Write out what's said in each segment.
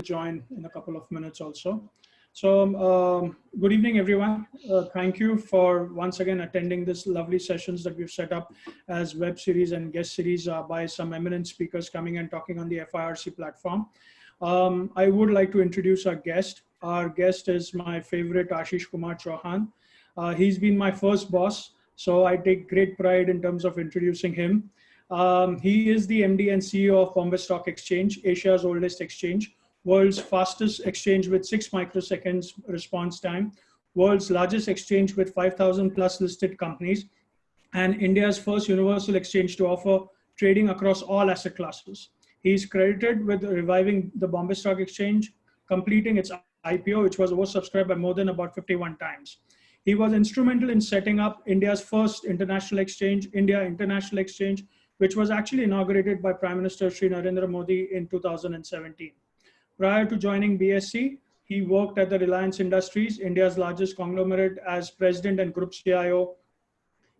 join in a couple of minutes also. So, good evening, everyone. Thank you for once again attending this lovely sessions that we've set up as web series and guest series by some eminent speakers coming and talking on the FIRC platform. I would like to introduce our guest. Our guest is my favorite AshishKumar Chauhan. He's been my first boss, so I take great pride in terms of introducing him. He is the MD and CEO of Bombay Stock Exchange, Asia's oldest exchange, world's fastest exchange with 6 microseconds response time, world's largest exchange with 5,000 plus listed companies, and India's first universal exchange to offer trading across all asset classes. He is credited with reviving the Bombay Stock Exchange, completing its IPO, which was oversubscribed by more than about 51 times. He was instrumental in setting up India's first international exchange, India International Exchange, which was actually inaugurated by Prime Minister Shri Narendra Modi in 2017. Prior to joining BSC, he worked at the Reliance Industries, India's largest conglomerate, as president and group CIO,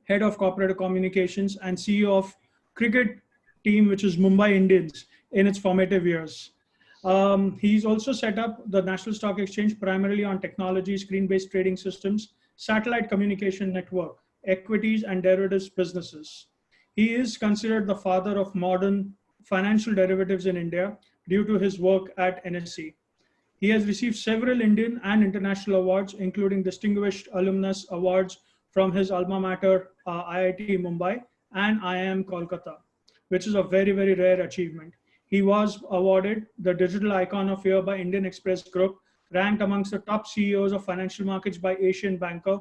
head of corporate communications, and CEO of cricket team, which is Mumbai Indians, in its formative years. He's also set up the National Stock Exchange primarily on technology, screen-based trading systems, satellite communication network, equities, and derivatives businesses. He is considered the father of modern financial derivatives in India due to his work at NSE. He has received several Indian and international awards, including Distinguished Alumnus Awards from his alma mater, IIT Mumbai and IIM Kolkata, which is a very, very rare achievement. He was awarded the Digital Icon of Year by Indian Express Group, ranked amongst the top CEOs of financial markets by Asian Banker,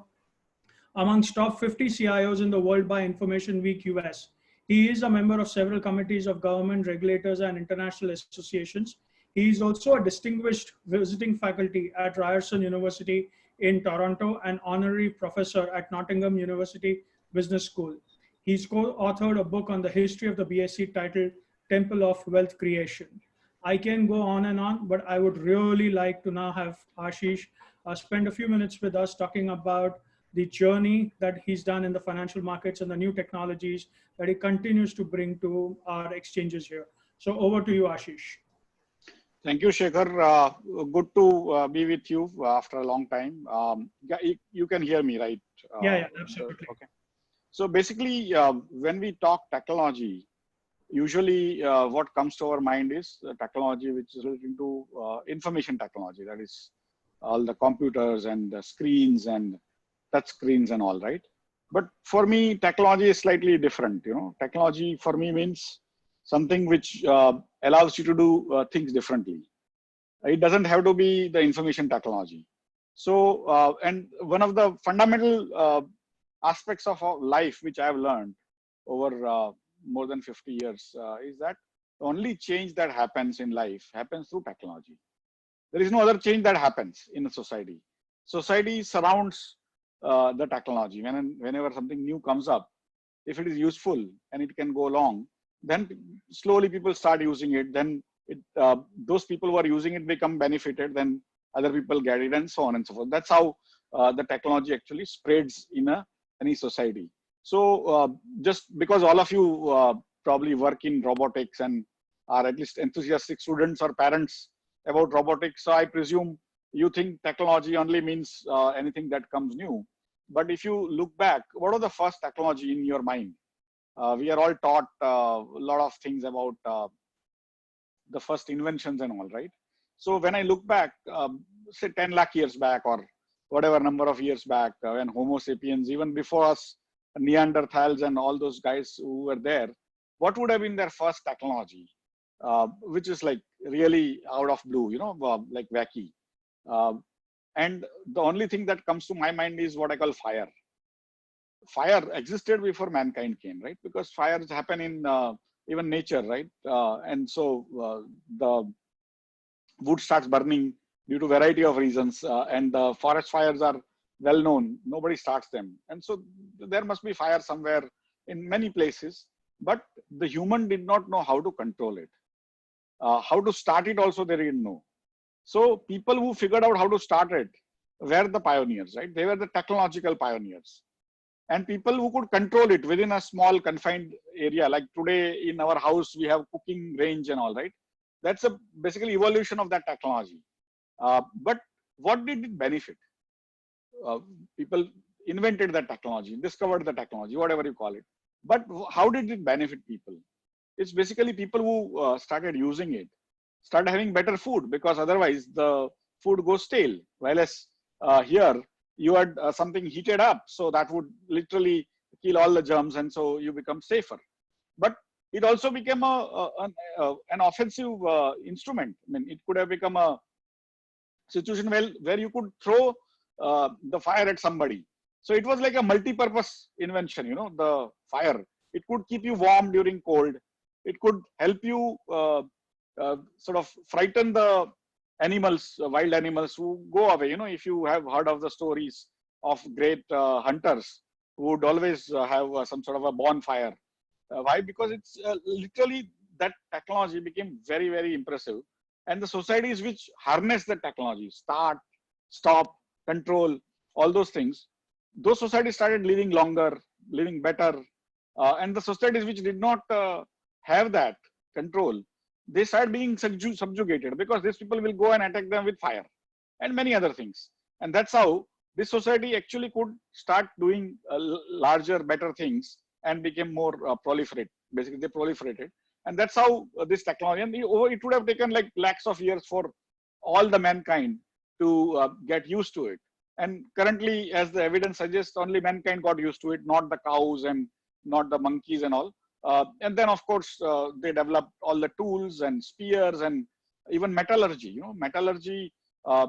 amongst top 50 CIOs in the world by Information Week US. He is a member of several committees of government, regulators, and international associations. He is also a distinguished visiting faculty at Ryerson University in Toronto and honorary professor at Nottingham University Business School. He's co-authored a book on the history of the BSc titled Temple of Wealth Creation. I can go on and on, but I would really like to now have Ashish spend a few minutes with us talking about the journey that he's done in the financial markets and the new technologies that he continues to bring to our exchanges here. So over to you, Ashish. Thank you, Shekhar. Good to be with you after a long time. You can hear me, right? Yeah, absolutely. Okay. So basically, when we talk technology, usually what comes to our mind is the technology which is related to information technology. That is all the computers and the screens and touch screens and all, right? But for me, technology is slightly different. Technology for me means something which allows you to do things differently. It doesn't have to be the information technology. So, and one of the fundamental aspects of our life, which I have learned over more than 50 years, is that the only change that happens in life happens through technology. There is no other change that happens in a society. Society surrounds the technology. Whenever something new comes up, if it is useful and it can go along, then slowly people start using it. Then those people who are using it become benefited. Then other people get it, and so on and so forth. That's how the technology actually spreads in any society. So just because all of you probably work in robotics and are at least enthusiastic students or parents about robotics, so I presume you think technology only means anything that comes new. But if you look back, what are the first technology in your mind? We are all taught a lot of things about the first inventions and all, right? So when I look back, say 10 lakh years back or whatever number of years back, when Homo sapiens, even before us, Neanderthals and all those guys who were there, what would have been their first technology, which is like really out of blue, like wacky. And the only thing that comes to my mind is what I call fire. Fire existed before mankind came, right? Because fires happen in even nature, right? And so the wood starts burning due to variety of reasons, and the forest fires are well known. Nobody starts them, and so there must be fire somewhere in many places. But the human did not know how to control it. How to start it also they didn't know. So people who figured out how to start it were the pioneers, right? They were the technological pioneers. And people who could control it within a small confined area, like today in our house, we have cooking range and all, right? That's a basically evolution of that technology. But what did it benefit? People invented that technology, discovered the technology, whatever you call it. But how did it benefit people? It's basically people who started using it, started having better food, because otherwise the food goes stale. Whereas here you had something heated up, so that would literally kill all the germs, and so you become safer. But it also became an offensive instrument. I mean, it could have become a situation where you could throw the fire at somebody. So it was like a multi-purpose invention, you know, the fire. It could keep you warm during cold. It could help you sort of frighten the animals, wild animals who go away. You know, if you have heard of the stories of great hunters who would always have some sort of a bonfire. Why? Because it's literally that technology became very, very impressive. And the societies which harness the technology, start, stop, control, all those things, those societies started living longer, living better. And the societies which did not have that control, they started being subjugated, because these people will go and attack them with fire and many other things. And that's how this society actually could start doing larger, better things and became more proliferate. Basically, they proliferated. And that's how this technology, and it would have taken like lakhs of years for all the mankind to get used to it. And currently, as the evidence suggests, only mankind got used to it, not the cows and not the monkeys and all. And then, of course, they developed all the tools and spears and even metallurgy. You know, metallurgy. I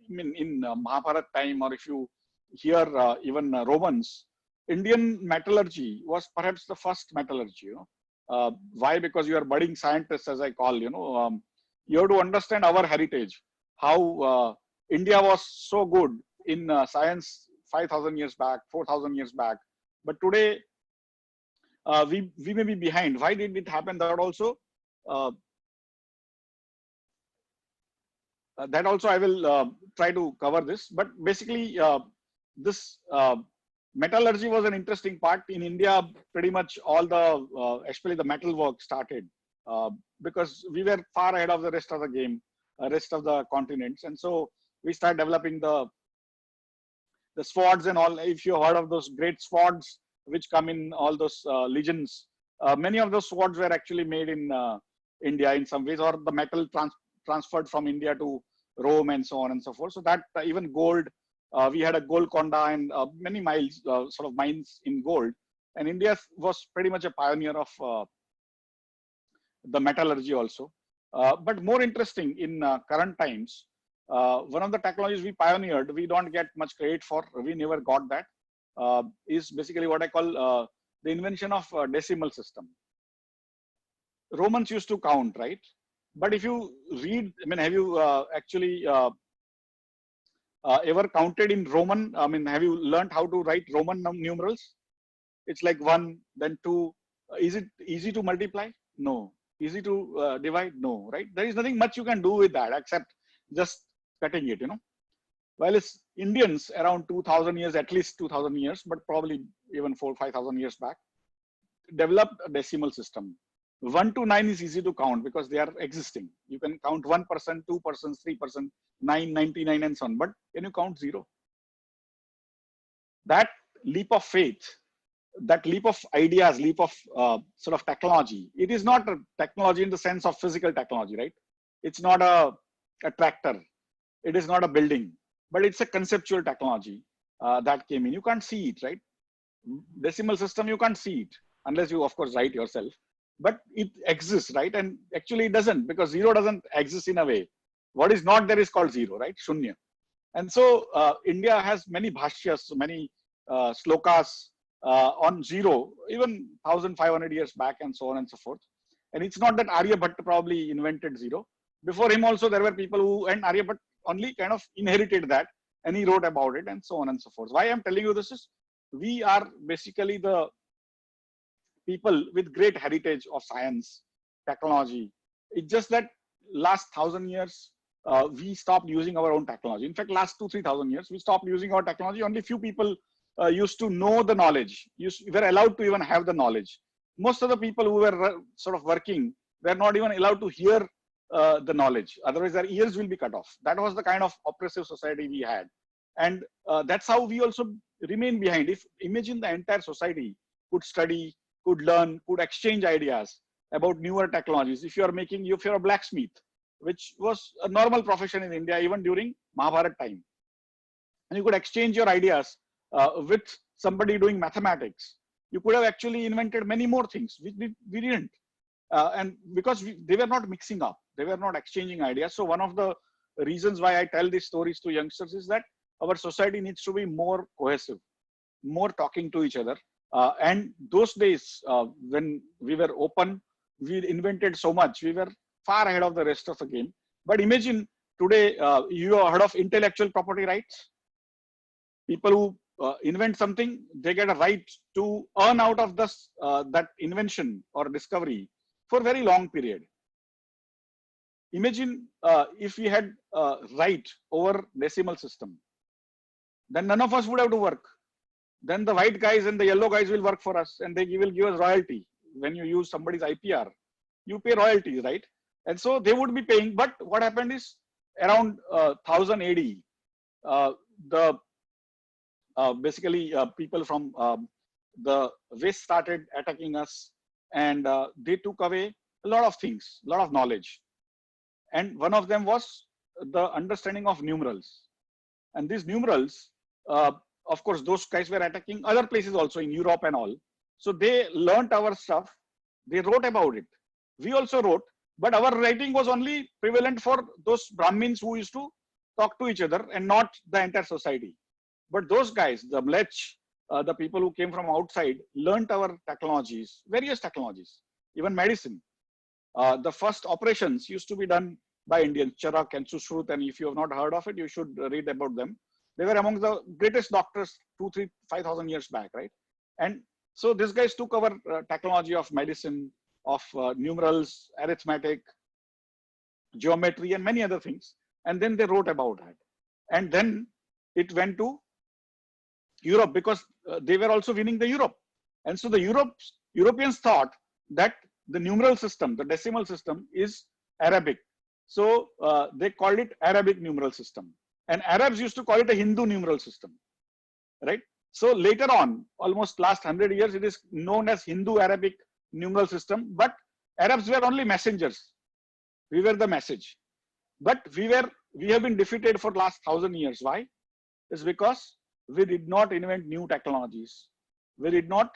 mean, in Mahabharata time, or if you hear even Romans, Indian metallurgy was perhaps the first metallurgy. You know, why? Because you are budding scientists, as I call. You know, you have to understand our heritage. How India was so good in science 5,000 years back, 4,000 years back, but today we may be behind. Why did it happen? That also I will try to cover this. But basically, this metallurgy was an interesting part in India. Pretty much all the, especially the metal work started because we were far ahead of the rest of the game, rest of the continents, and so we started developing the swords and all. If you heard of those great swords which come in all those legends, many of those swords were actually made in India in some ways, or the metal transferred from India to Rome and so on and so forth. So that even gold, we had a Golconda and many miles, sort of mines in gold. And India was pretty much a pioneer of the metallurgy also. But more interesting in current times, one of the technologies we pioneered, we don't get much credit for, we never got that, is basically what I call the invention of decimal system. Romans used to count, right? But if you read, I mean, have you actually ever counted in Roman? I mean, have you learned how to write Roman numerals? It's like 1, then 2. Is it easy to multiply? No. Easy to divide? No, right? There is nothing much you can do with that except just cutting it, you know. While it's Indians around 2000 years, at least 2000 years, but probably even 4,000-5,000 years back, developed a decimal system. 1 to 9 is easy to count because they are existing. You can count 1%, 2%, 3%, 9, 99, and so on. But can you count 0? That leap of faith, that leap of ideas, leap of sort of technology. It is not a technology in the sense of physical technology, right? It's not a tractor. It is not a building, but it's a conceptual technology that came in. You can't see it, right? Decimal system, you can't see it unless you, of course, write yourself. But it exists, right? And actually it doesn't, because 0 doesn't exist in a way. What is not there is called 0, right? Shunya. And so India has many bhashyas, many slokas on 0, even 1,500 years back and so on and so forth. And it's not that Aryabhatta probably invented 0. Before him also there were people who, and Aryabhatta only kind of inherited that and he wrote about it and so on and so forth. Why I'm telling you this is, we are basically the people with great heritage of science, technology. It's just that last 1,000 years, we stopped using our own technology. In fact, last 2,000-3,000 years, we stopped using our technology. Only few people used to know the knowledge, were allowed to even have the knowledge. Most of the people who were sort of working were not even allowed to hear the knowledge. Otherwise, their ears will be cut off. That was the kind of oppressive society we had. And that's how we also remain behind. If imagine the entire society could study, could learn, could exchange ideas about newer technologies. If you're a blacksmith, which was a normal profession in India, even during Mahabharat time, and you could exchange your ideas with somebody doing mathematics, you could have actually invented many more things, which we didn't. And because they were not mixing up, they were not exchanging ideas. So one of the reasons why I tell these stories to youngsters is that our society needs to be more cohesive, more talking to each other. And those days when we were open, we invented so much, we were far ahead of the rest of the game. But imagine today, you have heard of intellectual property rights? People who invent something, they get a right to earn out of this, that invention or discovery for a very long period. Imagine if we had right over decimal system, then none of us would have to work. Then the white guys and the yellow guys will work for us, and they will give us royalty. When you use somebody's IPR, you pay royalties, right? And so they would be paying. But what happened is around 1000 AD, basically people from the west started attacking us, and they took away a lot of things, a lot of knowledge. And one of them was the understanding of numerals. And these numerals, of course, those guys were attacking other places also in Europe and all. So they learnt our stuff. They wrote about it. We also wrote, but our writing was only prevalent for those Brahmins who used to talk to each other and not the entire society. But those guys, the Mlech, the people who came from outside, learnt our technologies, various technologies, even medicine. The first operations used to be done by Indians, Charak and Sushrut, and if you have not heard of it, you should read about them. They were among the greatest doctors 2, 3, 5,000 years back, right? And so these guys took our technology of medicine, of numerals, arithmetic, geometry, and many other things. And then they wrote about that. And then it went to Europe, because they were also winning the Europe. And so the Europeans thought that the numeral system, the decimal system, is Arabic. So they called it Arabic numeral system. And Arabs used to call it a Hindu numeral system, right? So later on, almost last 100 years, it is known as Hindu-Arabic numeral system. But Arabs were only messengers. We were the message. But we have been defeated for last 1,000 years. Why? It's because we did not invent new technologies. We did not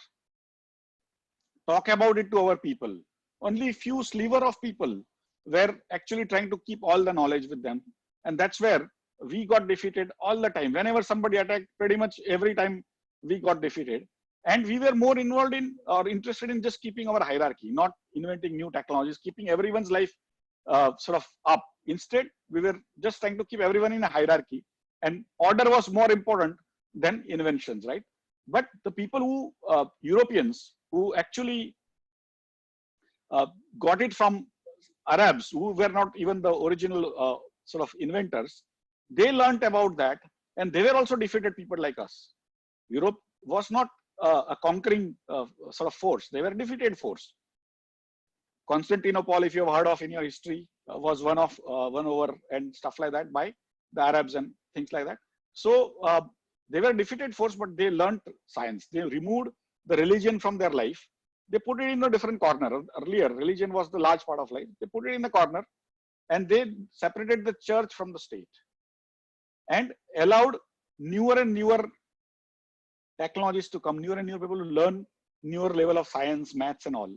talk about it to our people. Only few sliver of people were actually trying to keep all the knowledge with them. And that's where we got defeated all the time. Whenever somebody attacked, pretty much every time we got defeated. And we were more involved in or interested in just keeping our hierarchy, not inventing new technologies, keeping everyone's life sort of up. Instead, we were just trying to keep everyone in a hierarchy, and order was more important than inventions, right? But the people who, Europeans, who actually got it from Arabs, who were not even the original sort of inventors, they learned about that, and they were also defeated people like us. Europe was not a conquering sort of force. They were a defeated force. Constantinople, if you have heard of in your history, was won over and stuff like that by the Arabs and things like that. So they were a defeated force, but they learned science. They removed the religion from their life. They put it in a different corner. Earlier, religion was the large part of life. They put it in the corner, and they separated the church from the state and allowed newer and newer technologies to come, newer and newer people to learn newer level of science, maths, and all.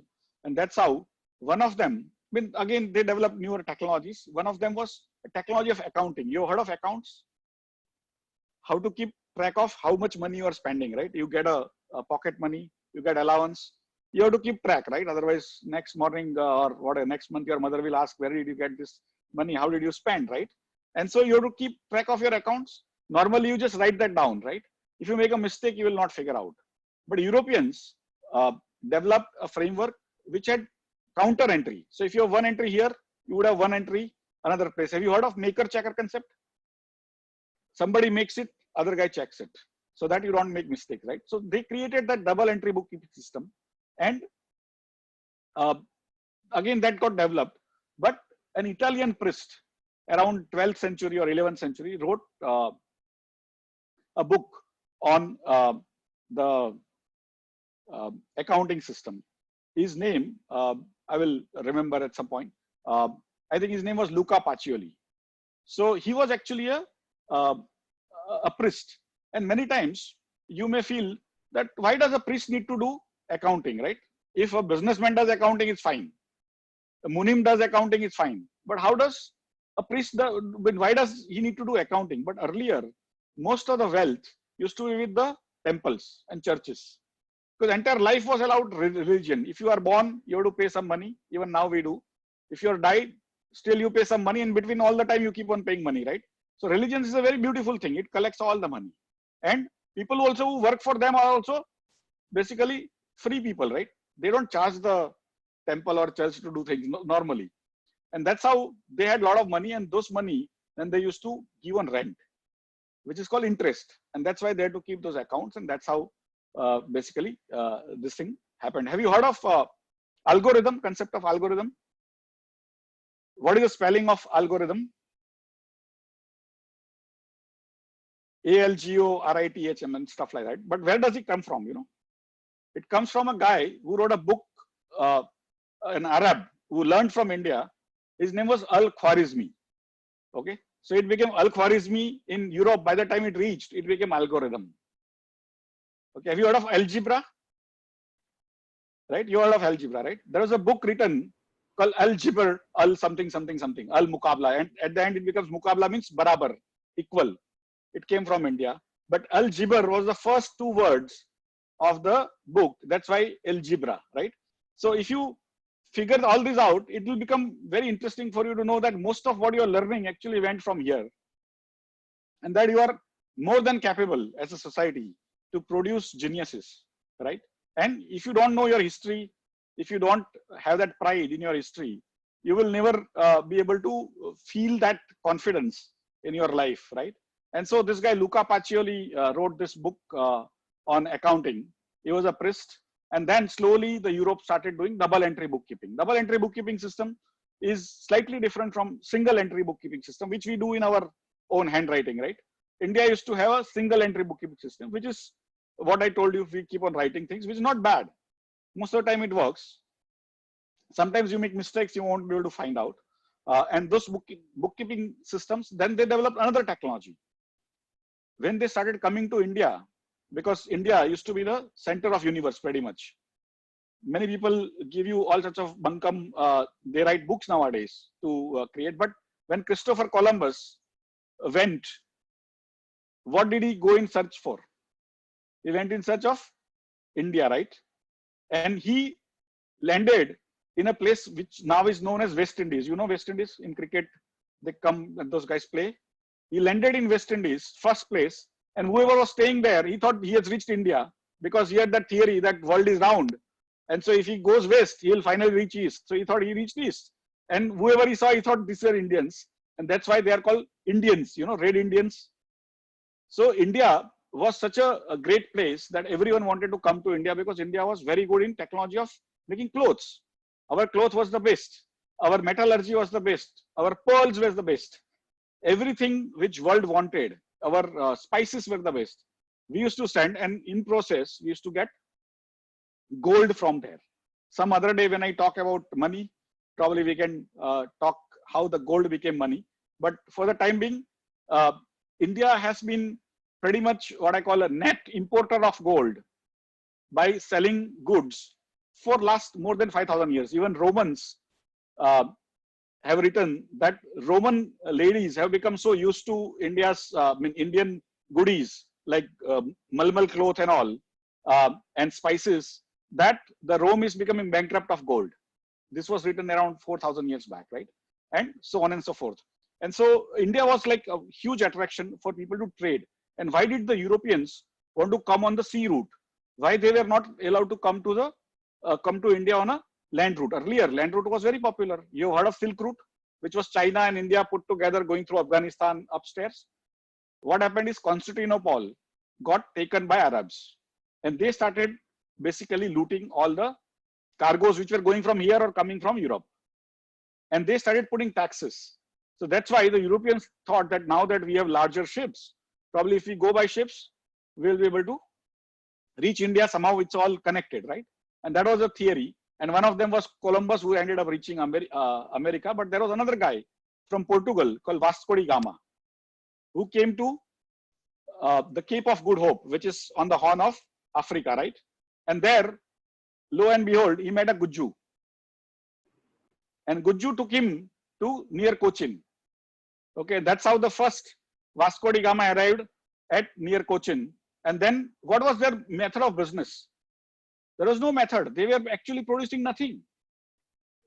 And that's how one of them, I mean, again, they developed newer technologies. One of them was a technology of accounting. You heard of accounts? How to keep track of how much money you are spending, right? You get a pocket money, you get allowance. You have to keep track, right? Otherwise, next morning or whatever, next month, your mother will ask, where did you get this money? How did you spend, right? And so you have to keep track of your accounts. Normally, you just write that down, right? If you make a mistake, you will not figure out. But Europeans developed a framework which had counter entry. So if you have one entry here, you would have one entry another place. Have you heard of maker-checker concept? Somebody makes it, other guy checks it, so that you don't make mistakes, right? So they created that double entry bookkeeping system, and again that got developed. But an Italian priest around 12th century or 11th century wrote a book on the accounting system. His name, I will remember at some point. I think his name was Luca Pacioli. So he was actually a priest. And many times you may feel that why does a priest need to do accounting, right? If a businessman does accounting, it's fine. A munim does accounting, it's fine. But how does a priest, why does he need to do accounting? But earlier, most of the wealth used to be with the temples and churches. Because entire life was allowed religion. If you are born, you have to pay some money. Even now we do. If you are died, still you pay some money. And between all the time, you keep on paying money, right? So religion is a very beautiful thing. It collects all the money. And people also who work for them are also basically free people, right? They don't charge the temple or church to do things normally. And that's how they had a lot of money, and those money then they used to give on rent, which is called interest. And that's why they had to keep those accounts. And that's how basically this thing happened. Have you heard of algorithm, concept of algorithm? What is the spelling of algorithm? ALGORITHM and stuff like that. But where does it come from? You know, it comes from a guy who wrote a book, an Arab who learned from India. His name was Al-Khwarizmi. Okay, so it became Al-Khwarizmi in Europe. By the time it reached, it became algorithm. Okay, have you heard of algebra? Right, you heard of algebra, right? There was a book written called Al-Jibr, Al something something something, Al-Muqabla, and at the end it becomes Muqabla means barabar, equal. It came from India, but Al-Jibr was the first two words of the book. That's why algebra, right? So if you figure all this out, it will become very interesting for you to know that most of what you are learning actually went from here, and that you are more than capable as a society to produce geniuses, right? And if you don't know your history, if you don't have that pride in your history, you will never be able to feel that confidence in your life, right? And so this guy Luca Pacioli wrote this book on accounting. He was a priest, and then slowly the Europe started doing double entry bookkeeping. Double entry bookkeeping system is slightly different from single entry bookkeeping system, which we do in our own handwriting, right? India used to have a single entry bookkeeping system, which is what I told you, if we keep on writing things, which is not bad. Most of the time it works. Sometimes you make mistakes, you won't be able to find out. And those bookkeeping systems, then they developed another technology. When they started coming to India, because India used to be the center of universe pretty much. Many people give you all sorts of bunkum, they write books nowadays to create. But when Christopher Columbus went, what did he go in search for? He went in search of India, right? And he landed in a place which now is known as West Indies. You know West Indies in cricket, they come and those guys play. He landed in West Indies, first place, and whoever was staying there, he thought he has reached India because he had that theory that world is round. And so if he goes west, he will finally reach east. So he thought he reached east. And whoever he saw, he thought these were Indians. And that's why they are called Indians, you know, Red Indians. So India was such a great place that everyone wanted to come to India because India was very good in technology of making clothes. Our cloth was the best. Our metallurgy was the best. Our pearls was the best. Everything which world wanted, our spices were the best. We used to send, and in process, we used to get gold from there. Some other day when I talk about money, probably we can talk how the gold became money. But for the time being, India has been pretty much what I call a net importer of gold by selling goods for last more than 5,000 years. Even Romans have written that Roman ladies have become so used to India's Indian goodies like malmal cloth and all and spices that the Rome is becoming bankrupt of gold. This was written around 4,000 years back, right? And so on and so forth. And so India was like a huge attraction for people to trade. And why did the Europeans want to come on the sea route? Why they were not allowed to come to the India on a land route? Earlier, land route was very popular. You heard of Silk Route, which was China and India put together going through Afghanistan upstairs. What happened is Constantinople got taken by Arabs, and they started basically looting all the cargoes which were going from here or coming from Europe. And they started putting taxes. So that's why the Europeans thought that now that we have larger ships, probably if we go by ships, we'll be able to reach India somehow. It's all connected, right? And that was a theory. And one of them was Columbus, who ended up reaching America. But there was another guy from Portugal called Vasco da Gama, who came to the Cape of Good Hope, which is on the Horn of Africa, right? And there, lo and behold, he met a Guju. And Guju took him to near Cochin. Okay, that's how the first Vasco da Gama arrived at near Cochin. And then what was their method of business? There was no method. They were actually producing nothing,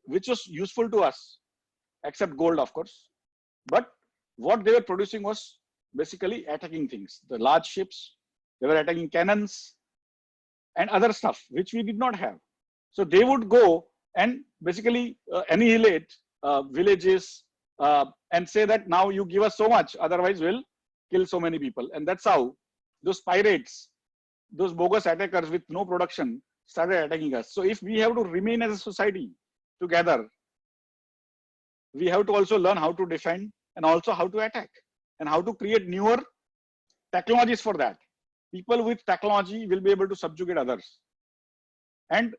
which was useful to us, except gold, of course. But what they were producing was basically attacking things. The large ships, they were attacking cannons and other stuff, which we did not have. So they would go and basically annihilate villages and say that now you give us so much, otherwise we'll kill so many people. And that's how those pirates, those bogus attackers with no production, started attacking us. So if we have to remain as a society together, we have to also learn how to defend and also how to attack and how to create newer technologies for that. People with technology will be able to subjugate others. And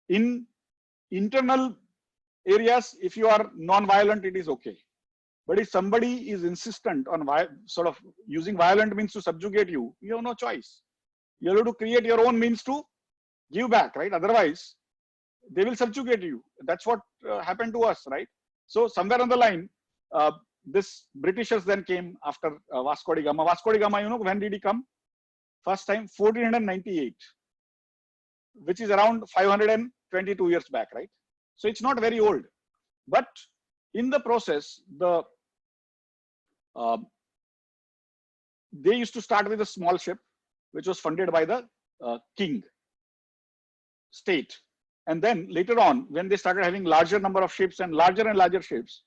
in internal areas, if you are non-violent, it is okay. But if somebody is insistent on sort of using violent means to subjugate you, you have no choice. You have to create your own means to give back, right? Otherwise, they will subjugate you. That's what happened to us, right? So somewhere on the line, this Britishers then came after Vasco da Gama. Vasco da Gama, you know, when did he come? First time, 1498, which is around 522 years back, right? So it's not very old. But in the process, they used to start with a small ship, which was funded by the king, state. And then later on, when they started having larger number of ships and larger ships,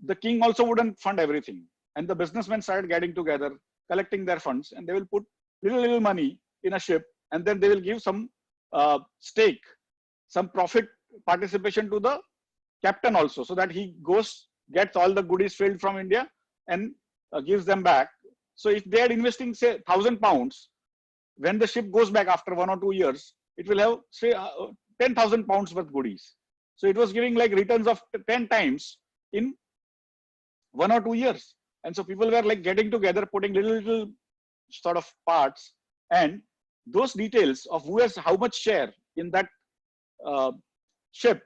the king also wouldn't fund everything. And the businessmen started getting together, collecting their funds, and they will put little money in a ship, and then they will give some stake, some profit participation to the captain also, so that he goes, gets all the goodies filled from India and gives them back. So if they are investing, say, £1,000, when the ship goes back after 1 or 2 years, it will have, say, £10,000 worth goodies. So it was giving like returns of 10 times in 1 or 2 years. And so people were like getting together, putting little sort of parts, and those details of who has how much share in that ship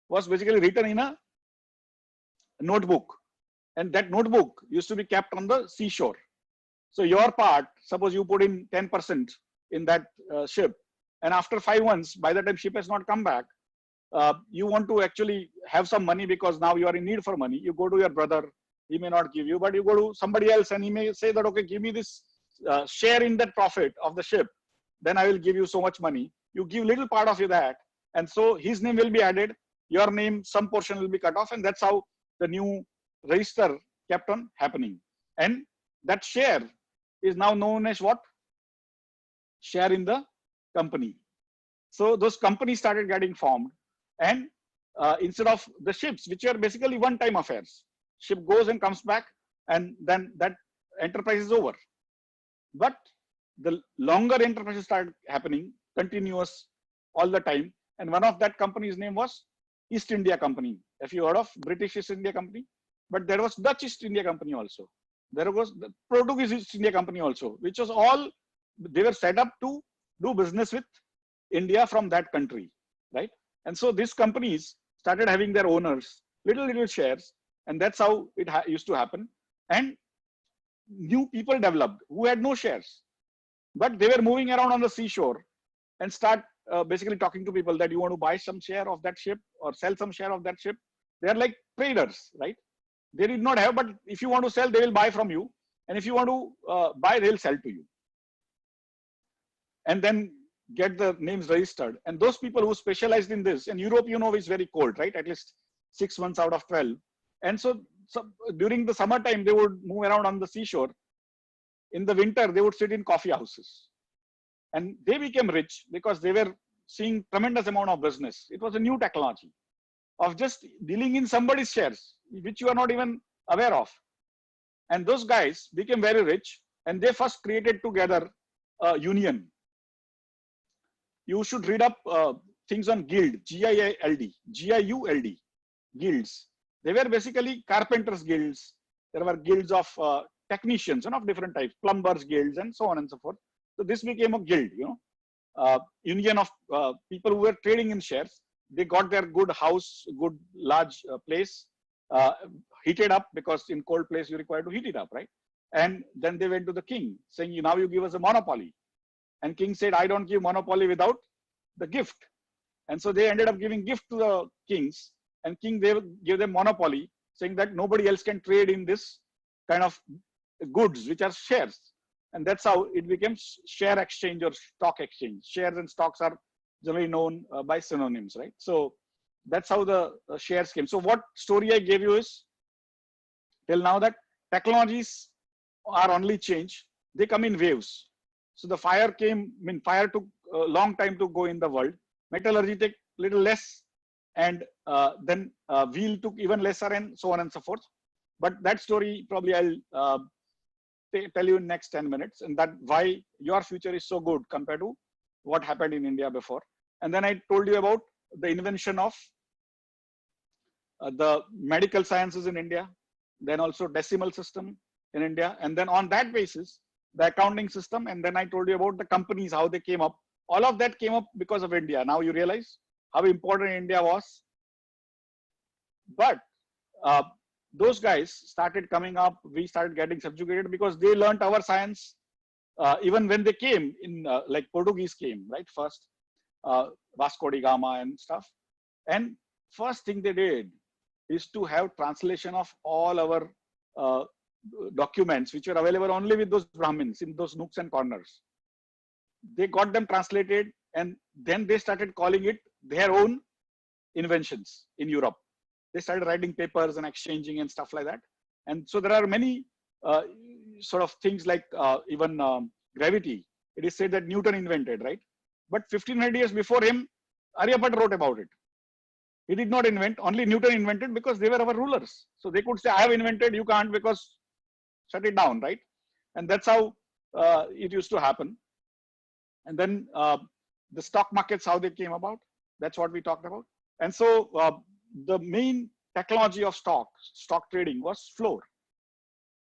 was basically written in a notebook. And that notebook used to be kept on the seashore. So your part, suppose you put in 10% in that ship, and after 5 months, by the time ship has not come back, you want to actually have some money because now you are in need for money. You go to your brother, he may not give you, but you go to somebody else and he may say that, okay, give me this share in that profit of the ship, then I will give you so much money. You give little part of that, and so his name will be added, your name, some portion will be cut off, and that's how the new register kept on happening. And that share is now known as what? Share in the company. So those companies started getting formed, and instead of the ships, which are basically one-time affairs, ship goes and comes back, and then that enterprise is over. But the longer enterprises started happening, continuous all the time, and one of that company's name was East India Company. If you heard of British East India Company, but there was Dutch East India Company also. There was the Portuguese East India Company also, which was all, they were set up to do business with India from that country, right? And so these companies started having their owners, little shares, and that's how it used to happen. And new people developed who had no shares, but they were moving around on the seashore and start basically talking to people that you want to buy some share of that ship or sell some share of that ship. They are like traders, right? They did not have, but if you want to sell, they will buy from you. And if you want to buy, they'll sell to you. And then get the names registered. And those people who specialized in this, and Europe, you know, is very cold, right? At least 6 months out of 12. And so during the summertime, they would move around on the seashore. In the winter, they would sit in coffee houses. And they became rich because they were seeing tremendous amount of business. It was a new technology of just dealing in somebody's shares, which you are not even aware of. And those guys became very rich, and they first created together a union. You should read up things on guild, G-I-A-L-D, G-I-U-L-D, guilds. They were basically carpenters guilds. There were guilds of technicians and of different types, plumbers guilds, and so on and so forth. So this became a guild, union of people who were trading in shares. They got their good house, good large place, heated up, because in cold place you require to heat it up, right? And then they went to the king saying, now you give us a monopoly. And king said, I don't give monopoly without the gift. And so they ended up giving gift to the kings, and king they gave them monopoly, saying that nobody else can trade in this kind of goods, which are shares. And that's how it became share exchange or stock exchange. Shares and stocks are generally known by synonyms, right? So that's how the shares came. So what story I gave you is, till now, that technologies are only change. They come in waves. So the fire came, fire took a long time to go in the world. Metallurgy took little less, and then wheel took even lesser, and so on and so forth. But that story probably I'll tell you in next 10 minutes, and that why your future is so good compared to what happened in India before. And then I told you about the invention of the medical sciences in India, then also decimal system in India. And then on that basis, the accounting system. And then I told you about the companies, how they came up. All of that came up because of India. Now you realize how important India was. But those guys started coming up. We started getting subjugated because they learned our science. Even when they came in, like Portuguese came, right? First, Vasco da Gama and stuff. And first thing they did is to have translation of all our documents, which were available only with those Brahmins in those nooks and corners. They got them translated, and then they started calling it their own inventions in Europe. They started writing papers and exchanging and stuff like that. And so there are many sort of things like even gravity. It is said that Newton invented, right? But 1500 years before him, Aryabhatta wrote about it. He did not invent, only Newton invented, because they were our rulers. So they could say, I have invented, you can't, because shut it down, right? And that's how it used to happen. And then the stock markets, how they came about, that's what we talked about. And so the main technology of stock trading was floor.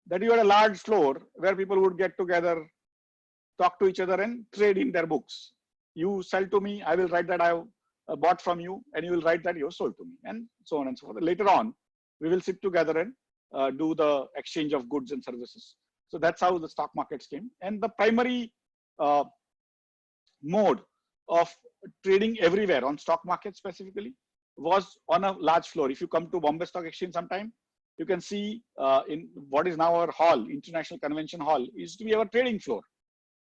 That you had a large floor where people would get together, talk to each other, and trade in their books. You sell to me, I will write that I have bought from you, and you will write that you have sold to me, and so on and so forth. Later on, we will sit together and do the exchange of goods and services. So that's how the stock markets came. And the primary mode of trading everywhere on stock market specifically was on a large floor. If you come to Bombay Stock Exchange sometime, you can see in what is now our hall, International Convention Hall, used to be our trading floor.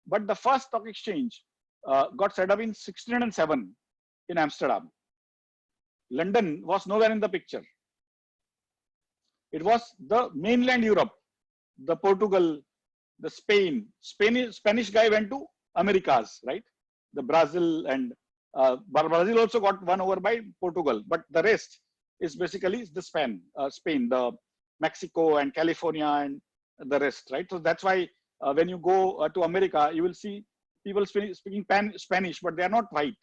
But the first stock exchange got set up in 1607 in Amsterdam. London was nowhere in the picture. It was the mainland Europe, the Portugal, the Spain. Spanish guy went to Americas, right? The Brazil, and Brazil also got won over by Portugal. But the rest is basically the Spain, the Mexico and California and the rest, right? So that's why when you go to America, you will see people speaking Spanish, but they are not white.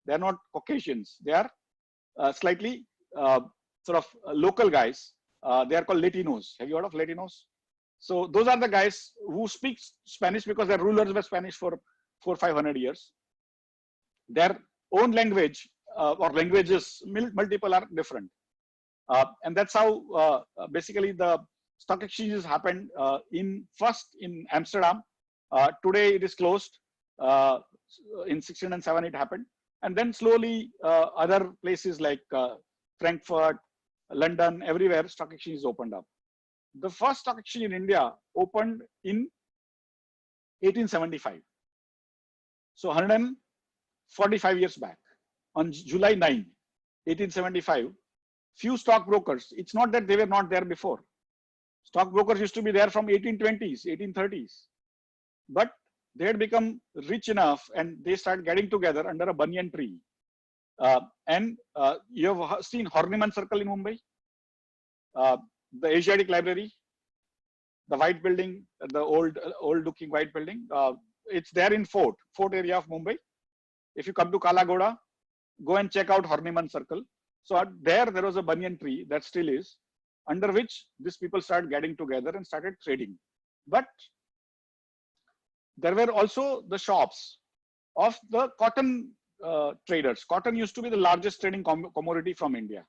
They are not Caucasians. They are slightly sort of local guys. They are called Latinos. Have you heard of Latinos? So those are the guys who speak Spanish because their rulers were Spanish for 400-500 years. Their own language or languages, multiple, are different. And that's how basically the stock exchanges happened first in Amsterdam. Today it is closed. In 1607 it happened. And then slowly other places like Frankfurt, London, everywhere stock exchanges opened up. The first stock exchange in India opened in 1875. So 145 years back, on July 9, 1875, few stockbrokers, it's not that they were not there before. Stockbrokers used to be there from 1820s, 1830s. But they had become rich enough and they started getting together under a banyan tree. You have seen Horniman Circle in Mumbai, the Asiatic Library, the white building, the old looking white building. It's there in Fort area of Mumbai. If you come to Kalagoda, go and check out Horniman Circle. So there was a banyan tree that still is, under which these people started getting together and started trading. But there were also the shops of the cotton traders. Cotton used to be the largest trading commodity from India.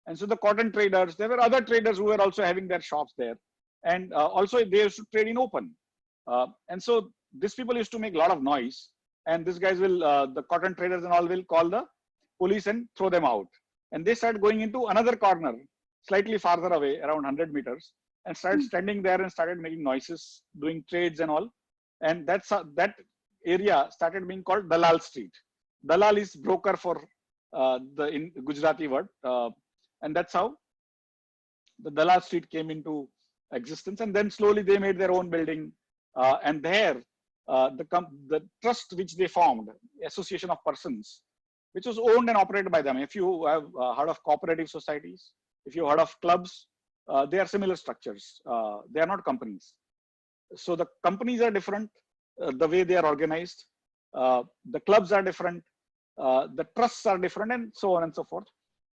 And so the cotton traders, there were other traders who were also having their shops there. And also they used to trade in open. And so these people used to make a lot of noise. And these guys will, the cotton traders and all will call the police and throw them out. And they started going into another corner, slightly farther away, around 100 meters, and started standing there and started making noises, doing trades and all. And that's that area started being called Dalal Street. Dalal is broker for in Gujarati word. And that's how the Dalal Street came into existence. And then slowly they made their own building. And there, the trust which they formed, association of persons, which was owned and operated by them. If you have heard of cooperative societies, if you heard of clubs, they are similar structures. They are not companies. So the companies are different, the way they are organized. The clubs are different. The trusts are different, and so on and so forth.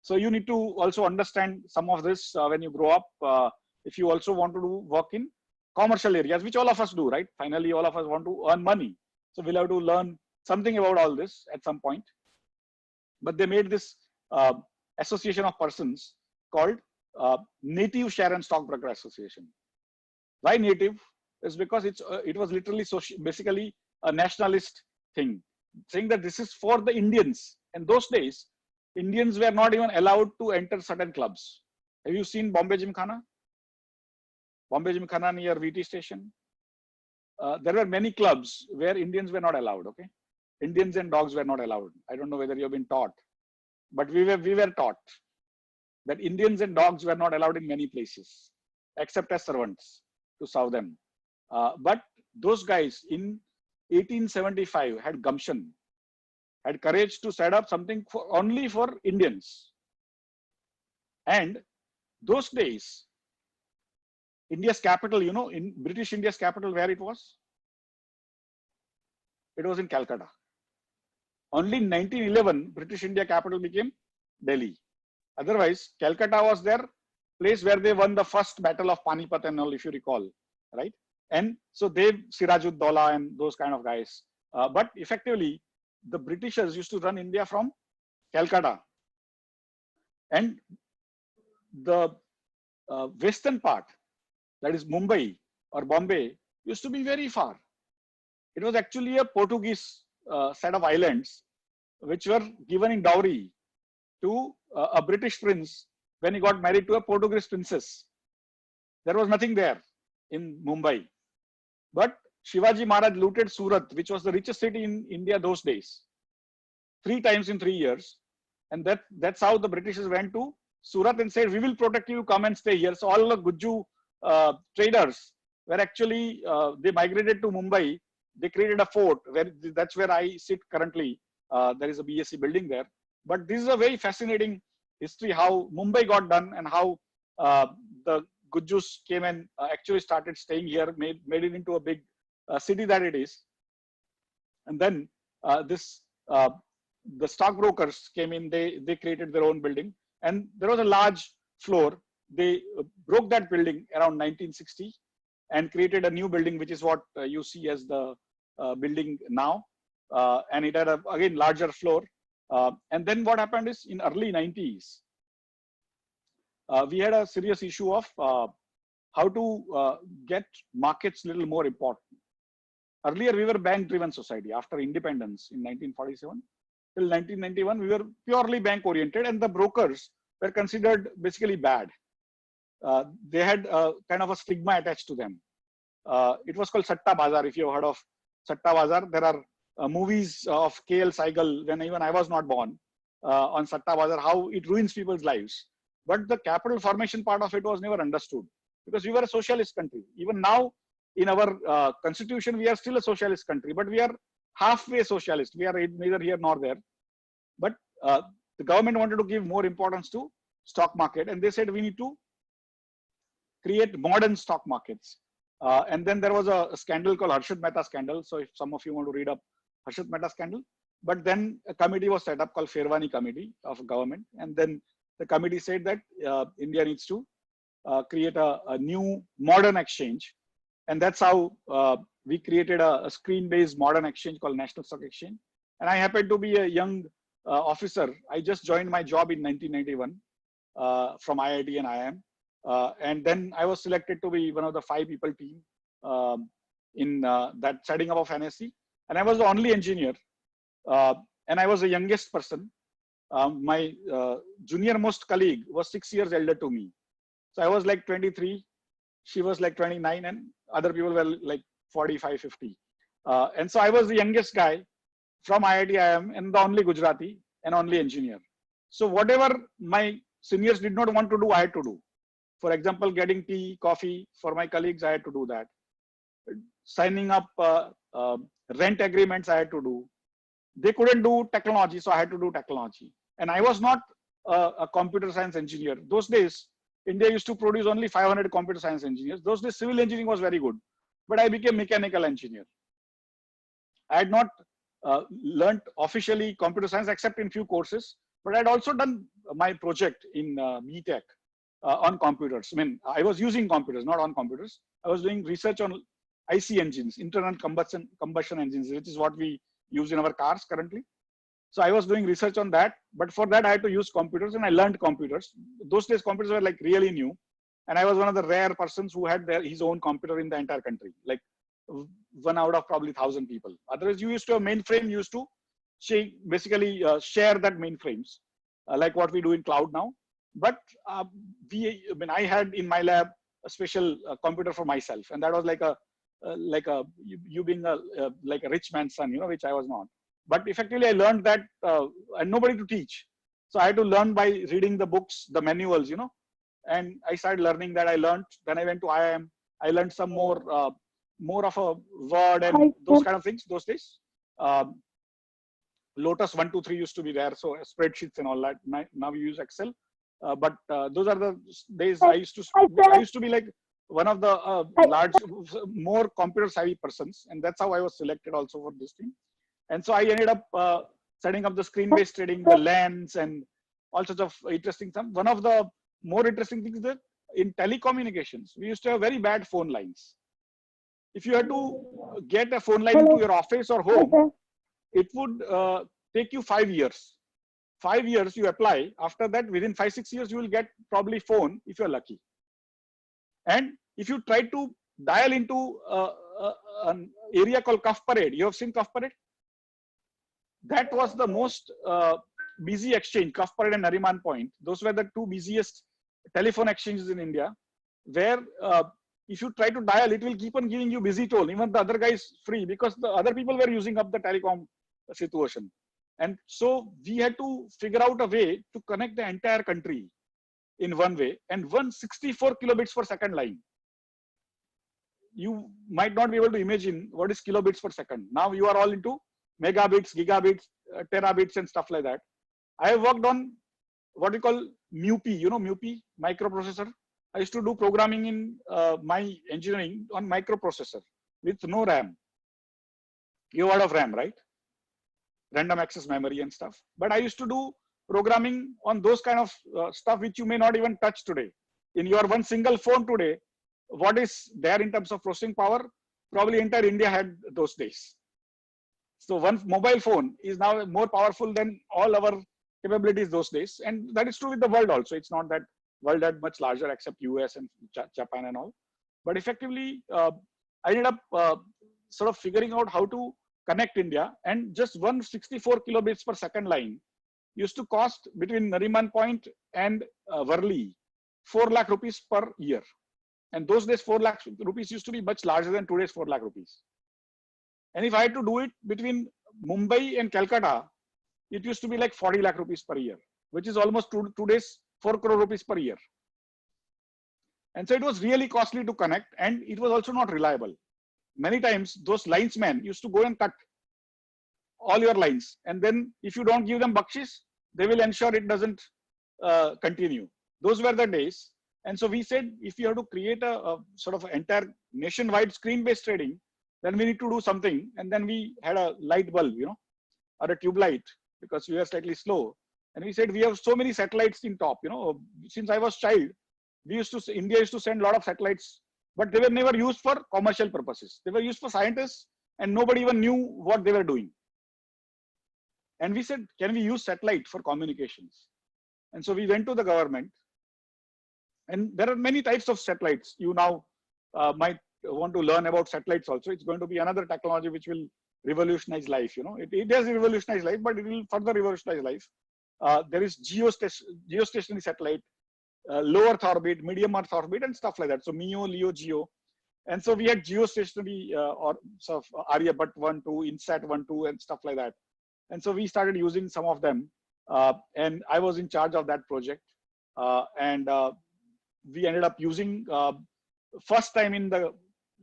So you need to also understand some of this when you grow up. If you also want to do work in commercial areas, which all of us do, right? Finally, all of us want to earn money. So we'll have to learn something about all this at some point. But they made this association of persons called Native Share and Stockbroker Association. Why native? Is because it was literally basically a nationalist thing, saying that this is for the Indians. And those days, Indians were not even allowed to enter certain clubs. Have you seen Bombay Gymkhana? Bombay Gymkhana near VT station. There were many clubs where Indians were not allowed. Okay, Indians and dogs were not allowed. I don't know whether you have been taught, but we were taught that Indians and dogs were not allowed in many places, except as servants to serve them. But those guys in 1875 had gumption, had courage to set up something only for Indians. And those days, India's capital, you know, in British India's capital, where it was? It was in Calcutta. Only in 1911, British India capital became Delhi. Otherwise, Calcutta was their place where they won the first battle of Panipat and all, if you recall, right? And so they, Sirajud-Dowla and those kind of guys. But effectively, the Britishers used to run India from Calcutta. And the western part, that is Mumbai or Bombay, used to be very far. It was actually a Portuguese set of islands which were given in dowry to a British prince when he got married to a Portuguese princess. There was nothing there in Mumbai. But Shivaji Maharaj looted Surat, which was the richest city in India those days, 3 times in 3 years. And that's how the Britishers went to Surat and said, we will protect you, come and stay here. So all the Guju traders were actually, they migrated to Mumbai. They created a fort, that's where I sit currently. There is a BSc building there. But this is a very fascinating history, how Mumbai got done and how the Gujus came and actually started staying here, made it into a big city that it is. And then the stockbrokers came in, they created their own building. And there was a large floor. They broke that building around 1960 and created a new building, which is what you see as the building now. And it had a, again, larger floor. And then what happened is in early 90s, we had a serious issue of how to get markets a little more important. Earlier, we were bank-driven society. After independence in 1947 till 1991, we were purely bank-oriented, and the brokers were considered basically bad. They had kind of a stigma attached to them. It was called Satta Bazar. If you have heard of Satta Bazar, there are movies of KL Saigal when even I was not born on Satta Bazar, how it ruins people's lives. But the capital formation part of it was never understood because we were a socialist country. Even now in our constitution, we are still a socialist country, but we are halfway socialist. We are neither here nor there. But the government wanted to give more importance to stock market, and they said we need to create modern stock markets. And then there was a scandal called Harshad Mehta scandal. So if some of you want to read up Harshad Mehta scandal, but then a committee was set up called Fairwani Committee of government, and then the committee said that India needs to create a new modern exchange, and that's how we created a screen-based modern exchange called National Stock Exchange. And I happened to be a young officer. I just joined my job in 1991 from IIT and IIM. And then I was selected to be one of the 5 people team in that setting up of NSE. And I was the only engineer. And I was the youngest person. My junior most colleague was 6 years elder to me. So I was like 23. She was like 29 and other people were like 45, 50. And so I was the youngest guy from IIT IIM and the only Gujarati and only engineer. So whatever my seniors did not want to do, I had to do. For example, getting tea, coffee for my colleagues, I had to do that. Signing up rent agreements, I had to do. They couldn't do technology, so I had to do technology. And I was not a computer science engineer. Those days, India used to produce only 500 computer science engineers. Those days, civil engineering was very good. But I became mechanical engineer. I had not learned officially computer science except in few courses. But I had also done my project in BTech. On computers. I mean, I was using computers, not on computers. I was doing research on IC engines, internal combustion engines, which is what we use in our cars currently. So I was doing research on that, but for that I had to use computers and I learned computers. Those days computers were like really new. And I was one of the rare persons who had his own computer in the entire country, like 1 out of probably 1,000 people. Otherwise you used to have mainframe, you used to basically share that mainframes, like what we do in cloud now. But I had in my lab a special computer for myself, and that was like you being like a rich man's son, which I was not. But effectively, I learned that and nobody to teach, so I had to learn by reading the books, the manuals, and I started learning that. I learned. Then I went to IIM. I learned some more of a Word and those kind of things. Those days, Lotus 1, 2, 3 used to be there, so spreadsheets and all that. Now we use Excel. But those are the days I used to be like one of the large, more computer savvy persons, and that's how I was selected also for this team. And so I ended up setting up the screen-based trading, the LANs, and all sorts of interesting stuff. One of the more interesting things is that in telecommunications, we used to have very bad phone lines. If you had to get a phone line into your office or home, it would take you 5 years. 5 years you apply. After that, within 5-6 years, you will get probably phone if you're lucky. And if you try to dial into an area called Cuff Parade, you have seen Cuff Parade? That was the most busy exchange, Cuff Parade and Nariman Point. Those were the 2 busiest telephone exchanges in India, where if you try to dial, it will keep on giving you busy toll. Even the other guy is free because the other people were using up the telecom situation. And so we had to figure out a way to connect the entire country in one way, and 164 kilobits per second line. You might not be able to imagine what is kilobits per second. Now you are all into megabits, gigabits, terabits and stuff like that. I have worked on what we call MUPI, MUPI, microprocessor. I used to do programming in my engineering on microprocessor with no RAM. You heard of RAM, right? Random access memory and stuff. But I used to do programming on those kind of stuff which you may not even touch today. In your one single phone today, what is there in terms of processing power? Probably entire India had those days. So one mobile phone is now more powerful than all our capabilities those days. And that is true with the world also. It's not that world had much larger except US and Japan and all. But effectively, I ended up sort of figuring out how to connect India, and just 164 kilobits per second line used to cost between Nariman Point and Worli 4 lakh rupees per year. And those days 4 lakh rupees used to be much larger than today's 4 lakh rupees. And if I had to do it between Mumbai and Calcutta, it used to be like 40 lakh rupees per year, which is almost today's 4 crore rupees per year. And so it was really costly to connect, and it was also not reliable. many times those linesmen used to go and cut all your lines. And then if you don't give them bakshish, they will ensure it doesn't continue. Those were the days. And so we said, if you have to create a sort of entire nationwide screen-based trading, then we need to do something. And then we had a light bulb, or a tube light, because we were slightly slow. And we said, we have so many satellites in top, since I was child, India used to send a lot of satellites, but they were never used for commercial purposes. They were used for scientists, and nobody even knew what they were doing. And we said, can we use satellite for communications? And so we went to the government, and there are many types of satellites. You now might want to learn about satellites also. It's going to be another technology which will revolutionize life. It does revolutionize life, but it will further revolutionize life. There is geostationary satellite, low Earth orbit, medium Earth orbit, and stuff like that. So MEO, LEO, GEO. And so we had geostationary or sort of Aryabhat 1, 2, INSAT 1, 2, and stuff like that. And so we started using some of them. And I was in charge of that project. And we ended up using first time in the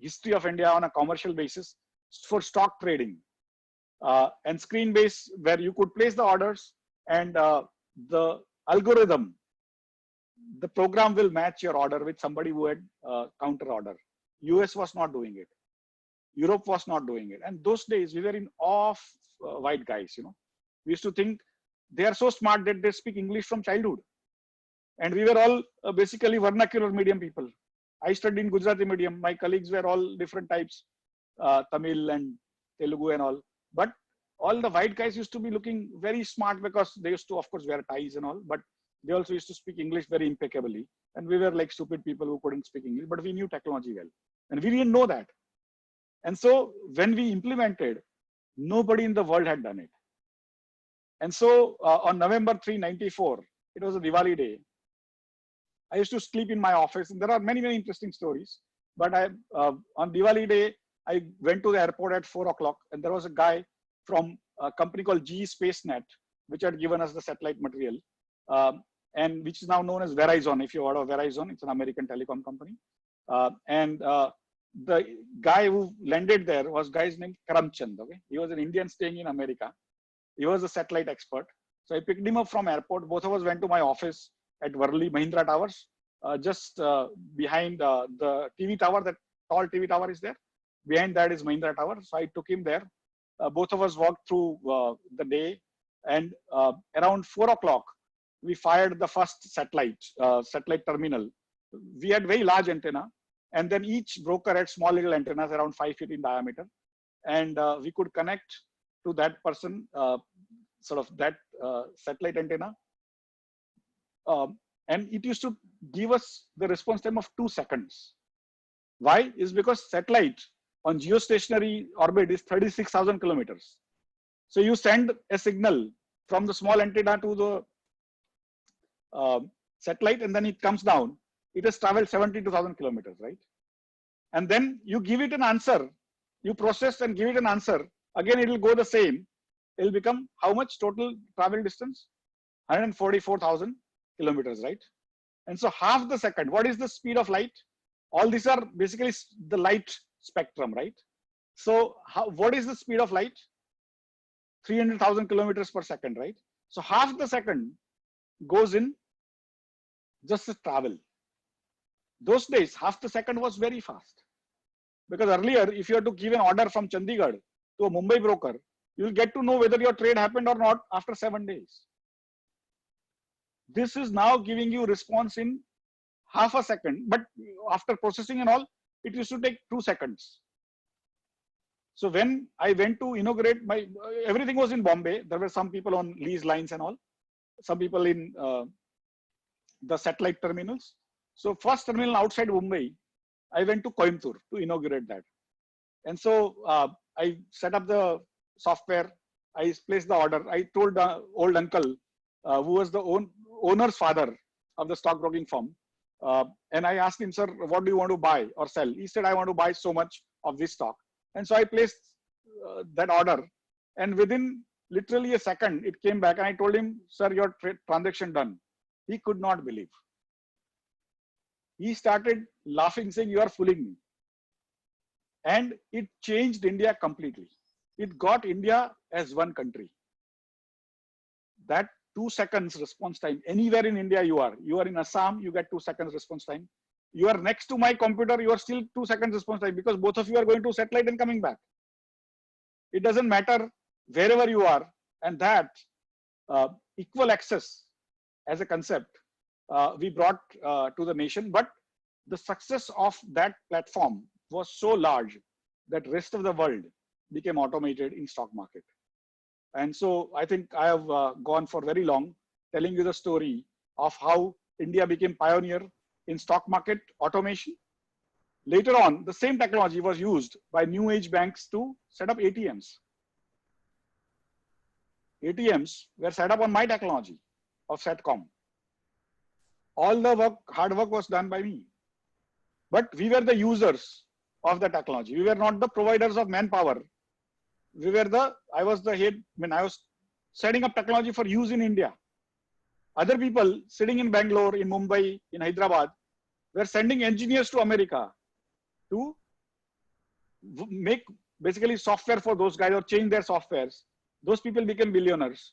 history of India on a commercial basis for stock trading and screen based, where you could place the orders, and the algorithm, the program will match your order with somebody who had counter order. US was not doing it. Europe was not doing it. And those days we were in awe of white guys. We used to think they are so smart that they speak English from childhood. And we were all basically vernacular medium people. I studied in Gujarati medium. My colleagues were all different types, Tamil and Telugu and all. But all the white guys used to be looking very smart, because they used to, of course, wear ties and all. But they also used to speak English very impeccably. And we were like stupid people who couldn't speak English, but we knew technology well. And we didn't know that. And so when we implemented, nobody in the world had done it. And so on November 3, 1994, it was a Diwali day. I used to sleep in my office, and there are many, many interesting stories. But on Diwali day, I went to the airport at 4 o'clock, and there was a guy from a company called GE SpaceNet, which had given us the satellite material, and which is now known as Verizon. If you heard of Verizon, it's an American telecom company. The guy who landed there was guy's name Karamchand. Okay, he was an Indian staying in America. He was a satellite expert. So I picked him up from airport. Both of us went to my office at Worli Mahindra Towers, just behind the TV tower. That tall TV tower is there. Behind that is Mahindra Tower. So I took him there. Both of us walked through the day, and around 4 o'clock, we fired the first satellite terminal. We had very large antenna, and then each broker had small little antennas around 5 feet in diameter, and we could connect to that person, sort of that satellite antenna. And it used to give us the response time of 2 seconds. Why? Is because satellite on geostationary orbit is 36,000 kilometers. So you send a signal from the small antenna to the satellite, and then it comes down. It has traveled 72,000 kilometers, right? And then you give it an answer. You process and give it an answer. Again, it will go the same. It will become how much total travel distance? 144,000 kilometers, right? And so half the second, what is the speed of light? All these are basically the light spectrum, right? So what is the speed of light? 300,000 kilometers per second, right? So half the second goes in just the travel. Those days, half the second was very fast. Because earlier, if you had to give an order from Chandigarh to a Mumbai broker, you will get to know whether your trade happened or not after 7 days. This is now giving you response in half a second, but after processing and all, it used to take 2 seconds. So when I went to inaugurate everything was in Bombay. There were some people on lease lines and all, some people in the satellite terminals. So first terminal outside Mumbai, I went to Coimbatore to inaugurate that. And so I set up the software. I placed the order. I told the old uncle, who was the owner's father of the stockbroking firm. And I asked him, sir, what do you want to buy or sell? He said, I want to buy so much of this stock. And so I placed that order. And within literally a second, it came back. And I told him, sir, your transaction done. He could not believe. He started laughing, saying, you are fooling me. and it changed India completely. It got India as one country. That 2 seconds response time, anywhere in India you are in Assam, you get 2 seconds response time. You are next to my computer, you are still 2 seconds response time, because both of you are going to satellite and coming back. It doesn't matter wherever you are. And that equal access as a concept we brought to the nation. But the success of that platform was so large that rest of the world became automated in stock market. And so I think I have gone for very long telling you the story of how India became pioneer in stock market automation. Later on, the same technology was used by new age banks to set up ATMs. ATMs were set up on my technology of SATCOM. All the work, hard work was done by me. But we were the users of the technology. We were not the providers of manpower. I was the head, I was setting up technology for use in India. Other people sitting in Bangalore, in Mumbai, in Hyderabad, were sending engineers to America to make basically software for those guys or change their softwares. Those people became billionaires.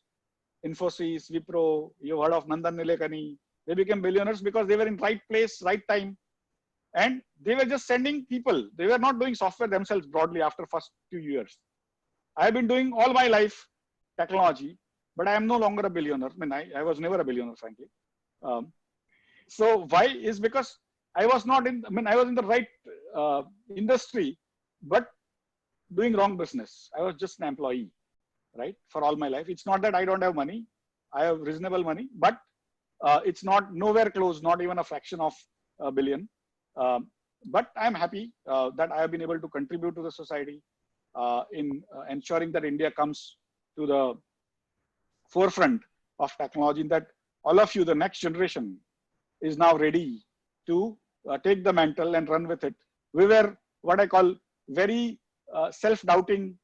Infosys, Wipro, you've heard of Nandan Nilekani. They became billionaires because they were in right place, right time. And they were just sending people. They were not doing software themselves broadly after first 2 years. I have been doing all my life technology, but I am no longer a billionaire. I was never a billionaire, frankly. So why is because I was not in, I was in the right industry, but doing wrong business. I was just an employee, right? For all my life. It's not that I don't have money. I have reasonable money, but it's not nowhere close, not even a fraction of a billion. But I'm happy that I have been able to contribute to the society in ensuring that India comes to the forefront of technology, that all of you, the next generation, is now ready to take the mantle and run with it. We were what I call very self-doubting,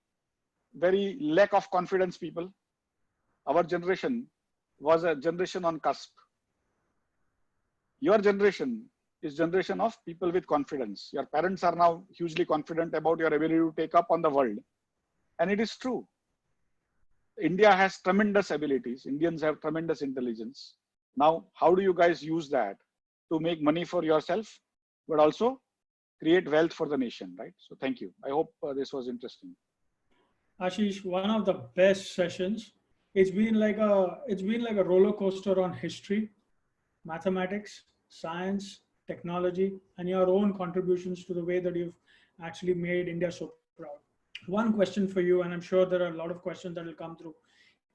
very lack of confidence people. Our generation was a generation on cusp. Your generation is generation of people with confidence. Your parents are now hugely confident about your ability to take up on the world. And it is true. India has tremendous abilities. Indians have tremendous intelligence. Now, how do you guys use that to make money for yourself, but also create wealth for the nation, right? So thank you. I hope this was interesting. Ashish, one of the best sessions. It's been like a roller coaster on history, mathematics, science, technology, and your own contributions to the way that you've actually made India so proud. One question for you, and I'm sure there are a lot of questions that will come through,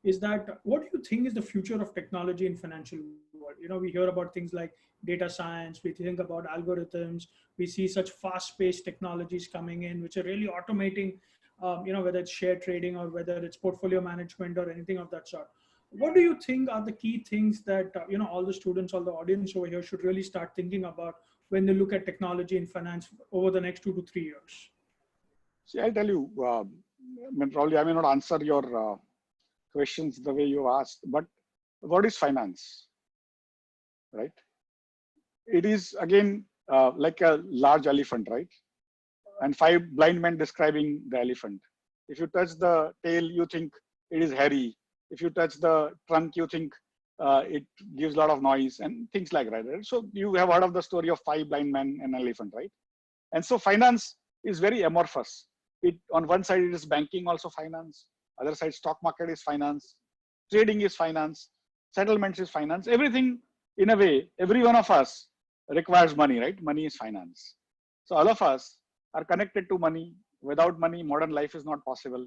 is that what do you think is the future of technology in financial world? We hear about things like data science, we think about algorithms, we see such fast-paced technologies coming in, which are really automating, whether it's share trading or whether it's portfolio management or anything of that sort. What do you think are the key things that, all the students, all the audience over here should really start thinking about when they look at technology in finance over the next 2 to 3 years? See, I'll tell you, probably I may not answer your questions the way you asked, but what is finance, right? It is again like a large elephant, right? And 5 blind men describing the elephant. If you touch the tail, you think it is hairy. If you touch the trunk, you think it gives a lot of noise and things like that. Right? So you have heard of the story of 5 blind men and an elephant, right? And so finance is very amorphous. On one side, it is banking, also finance. Other side, stock market is finance. Trading is finance. Settlements is finance. Everything, in a way, every one of us requires money, right? Money is finance. So all of us are connected to money. Without money, modern life is not possible.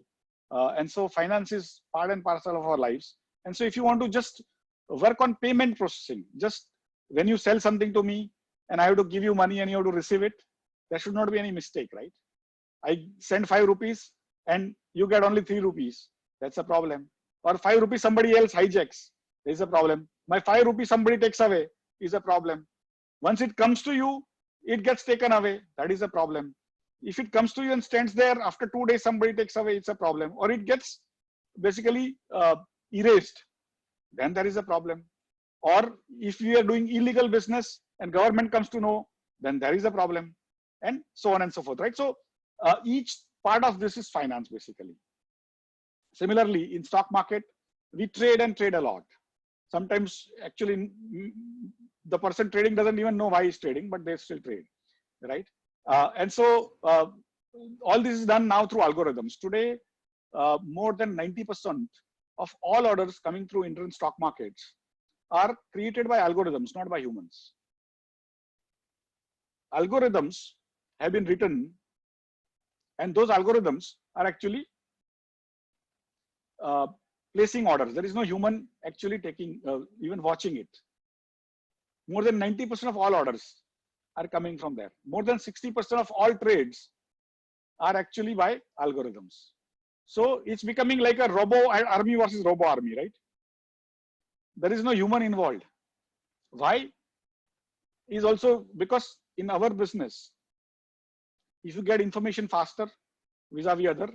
And so finance is part and parcel of our lives. And so if you want to just work on payment processing, just when you sell something to me and I have to give you money and you have to receive it, there should not be any mistake, right? I send 5 rupees and you get only 3 rupees. That's a problem. Or 5 rupees somebody else hijacks. There's a problem. My 5 rupees somebody takes away is a problem. Once it comes to you, it gets taken away. That is a problem. If it comes to you and stands there, after 2 days somebody takes away, it's a problem. Or it gets basically erased, then there is a problem. Or if you are doing illegal business and government comes to know, then there is a problem, and so on and so forth, right? So Each part of this is finance basically. Similarly, in stock market, we trade and trade a lot. Sometimes actually the person trading doesn't even know why he's trading, but they still trade, right? And so all this is done now through algorithms. Today, more than 90% of all orders coming through Indian stock markets are created by algorithms, not by humans. Algorithms have been written, and those algorithms are actually placing orders. There is no human actually taking, even watching it. More than 90% of all orders are coming from there. More than 60% of all trades are actually by algorithms. So it's becoming like a robo army versus robo army, right? There is no human involved. Why? Is also because in our business, if you get information faster vis-a-vis other,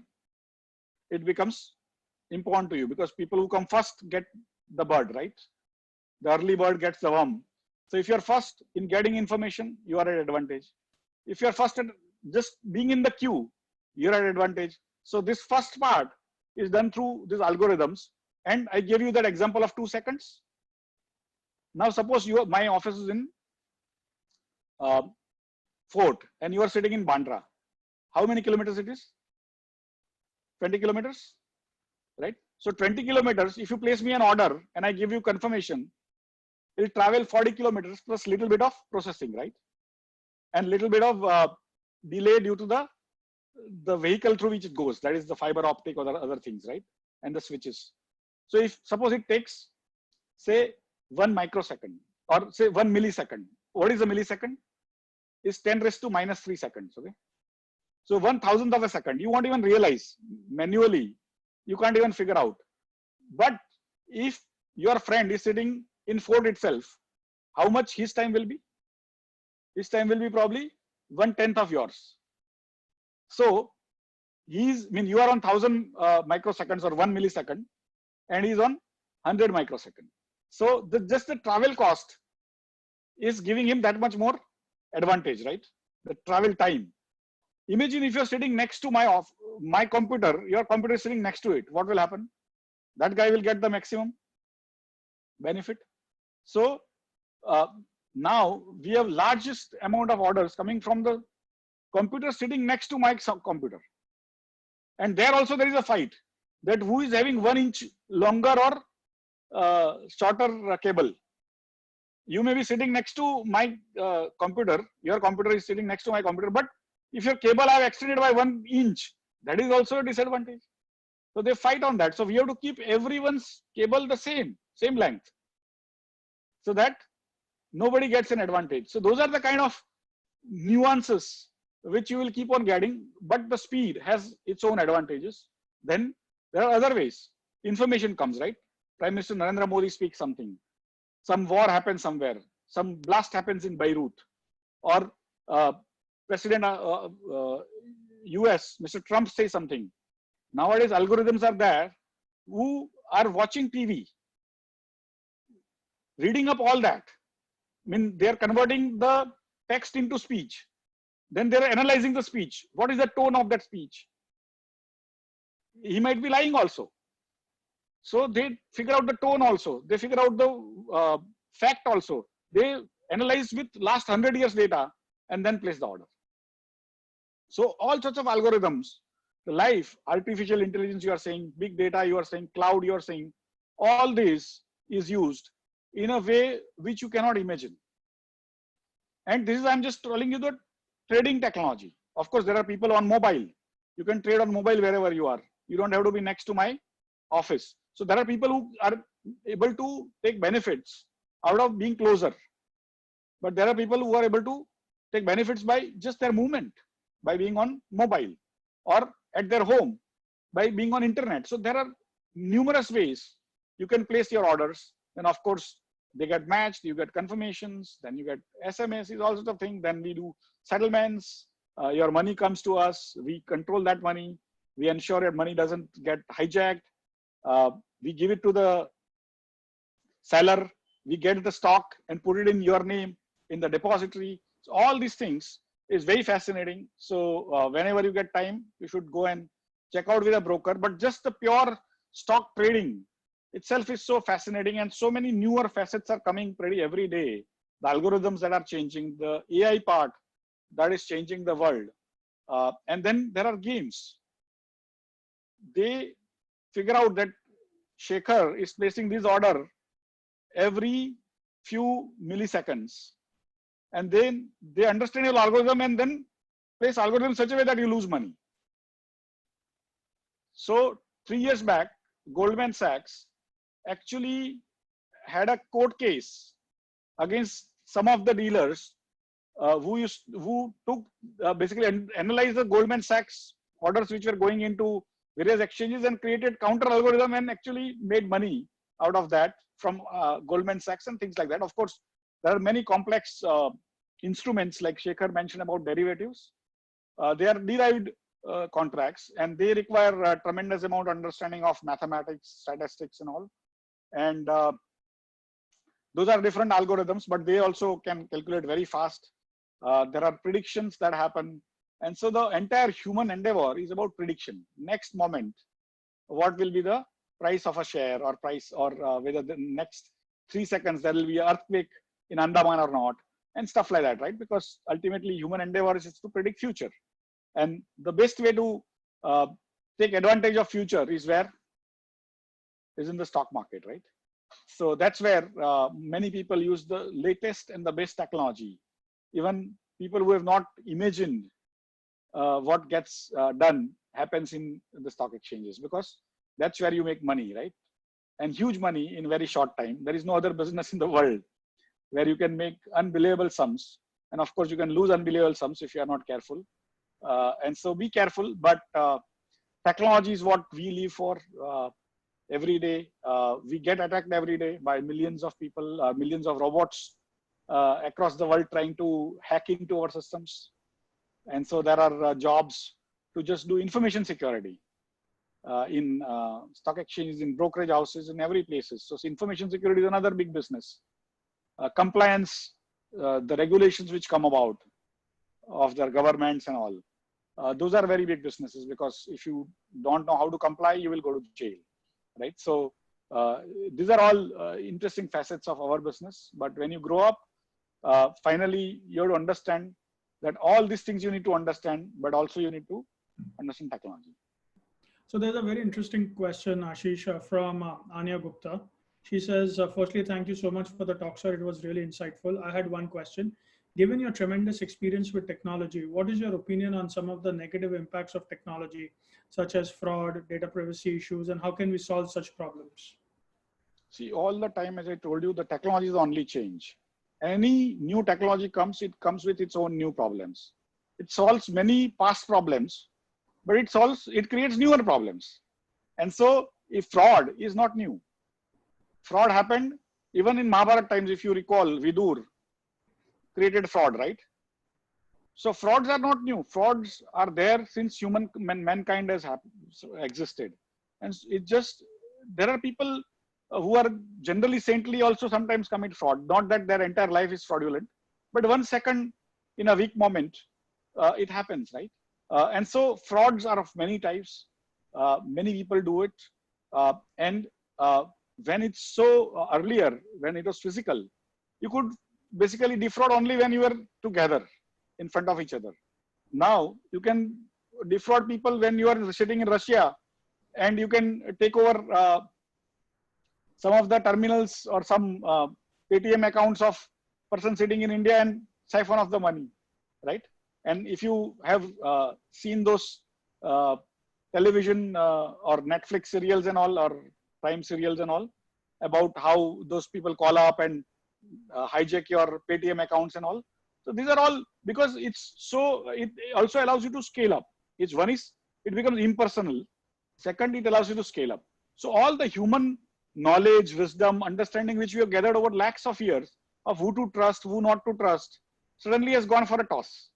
it becomes important to you, because people who come first get the bird, right? The early bird gets the worm. So if you're first in getting information, you are at advantage. If you're first at just being in the queue, you're at advantage. So this first part is done through these algorithms. And I gave you that example of 2 seconds. Now suppose my office is in Fort and you are sitting in Bandra. How many kilometers it is? 20 kilometers, right? So 20 kilometers, if you place me an order and I give you confirmation, it will travel 40 kilometers plus little bit of processing, right? And little bit of delay due to the vehicle through which it goes. That is the fiber optic or the other things, right? And the switches. So if suppose it takes, say, 1 microsecond or say 1 millisecond. What is a millisecond? Is 10 raised to minus 3 seconds, okay? So 1,000th of a second, you won't even realize manually. You can't even figure out. But if your friend is sitting in Ford itself, how much his time will be? His time will be probably 1/10 of yours. So you are on 1,000 microseconds or 1 millisecond, and he's on 100 microsecond. So just the travel cost is giving him that much more advantage, right? The travel time. Imagine if you're sitting next to my computer, your computer is sitting next to it. What will happen? That guy will get the maximum benefit. So now we have largest amount of orders coming from the computer sitting next to my computer. And there also there is a fight that who is having 1 inch longer or shorter cable. You may be sitting next to my computer, your computer is sitting next to my computer, but if your cable are extended by 1 inch, that is also a disadvantage. So they fight on that. So we have to keep everyone's cable the same length, so that nobody gets an advantage. So those are the kind of nuances which you will keep on getting, but the speed has its own advantages. Then there are other ways. Information comes, right? Prime Minister Narendra Modi speaks something. Some war happens somewhere. Some blast happens in Beirut. Or President US, Mr. Trump says something. Nowadays, algorithms are there who are watching TV, reading up all that. I mean, they are converting the text into speech. Then they are analyzing the speech. What is the tone of that speech? He might be lying also. So they figure out the tone also. They figure out the fact also. They analyze with last 100 years data and then place the order. So all sorts of algorithms, the life, artificial intelligence, you are saying, big data, you are saying, cloud, you are saying, all this is used in a way which you cannot imagine. And this is, I'm just telling you the trading technology. Of course, there are people on mobile. You can trade on mobile wherever you are. You don't have to be next to my office. So there are people who are able to take benefits out of being closer. But there are people who are able to take benefits by just their movement, by being on mobile or at their home, by being on internet. So there are numerous ways you can place your orders. And of course, they get matched, you get confirmations, then you get SMSs, all sorts of things. Then we do settlements. Your money comes to us. We control that money. We ensure that money doesn't get hijacked. We give it to the seller. We get the stock and put it in your name in the depository. So all these things is very fascinating. So whenever you get time, you should go and check out with a broker. But just the pure stock trading itself is so fascinating, and so many newer facets are coming pretty every day. The algorithms that are changing, the AI part that is changing the world. And then there are games. They figure out that Shekhar is placing this order every few milliseconds. And then they understand your algorithm and then place algorithm in such a way that you lose money. So 3 years back, Goldman Sachs actually had a court case against some of the dealers who took basically analyzed the Goldman Sachs orders which were going into various exchanges and created counter algorithm and actually made money out of that from Goldman Sachs and things like that. Of course, there are many complex instruments like Shekhar mentioned about derivatives. They are derived contracts, and they require a tremendous amount of understanding of mathematics, statistics and all. And those are different algorithms, but they also can calculate very fast. There are predictions that happen. And so the entire human endeavor is about prediction. Next moment, what will be the price of a share or price, or whether the next 3 seconds there will be an earthquake in Andaman or not, and stuff like that, right? Because ultimately human endeavor is to predict future. And the best way to take advantage of future is where? Is in the stock market, right? So that's where many people use the latest and the best technology. Even people who have not imagined what gets done happens in the stock exchanges, because that's where you make money, right? And huge money in very short time. There is no other business in the world where you can make unbelievable sums. And of course, you can lose unbelievable sums if you are not careful. And so be careful, but technology is what we live for every day. We get attacked every day by millions of people, millions of robots across the world trying to hack into our systems. And so there are jobs to just do information security in stock exchanges, in brokerage houses, in every places. So information security is another big business. Compliance, the regulations which come about of their governments and all. Those are very big businesses, because if you don't know how to comply, you will go to jail, right? So these are all interesting facets of our business. But when you grow up, finally, you have to understand that all these things you need to understand, but also you need to understand technology. So there's a very interesting question, Ashish, from Anya Gupta. She says, firstly, thank you so much for the talk, sir. It was really insightful. I had one question. Given your tremendous experience with technology, what is your opinion on some of the negative impacts of technology, such as fraud, data privacy issues, and how can we solve such problems? See, all the time, as I told you, the technology is the only change. Any new technology comes, it comes with its own new problems. It solves many past problems, but it creates newer problems. And so if fraud is not new, fraud happened even in Mahabharata times. If you recall, Vidur created fraud, right? So frauds are not new. Frauds are there since mankind has existed. And it just, there are people who are generally saintly also sometimes commit fraud. Not that their entire life is fraudulent, but 1 second in a weak moment, it happens, right? And so frauds are of many types. Many people do it. And when it's so earlier, when it was physical, you could basically defraud only when you were together in front of each other. Now you can defraud people when you are sitting in Russia, and you can take over some of the terminals or some ATM accounts of person sitting in India and siphon off the money, right? And if you have seen those television or Netflix serials and all, or Prime serials and all, about how those people call up and hijack your Paytm accounts and all. So these are all because it's so, it also allows you to scale up. It's one is, it becomes impersonal. Second, it allows you to scale up. So all the human knowledge, wisdom, understanding which we have gathered over lakhs of years of who to trust, who not to trust, suddenly has gone for a toss.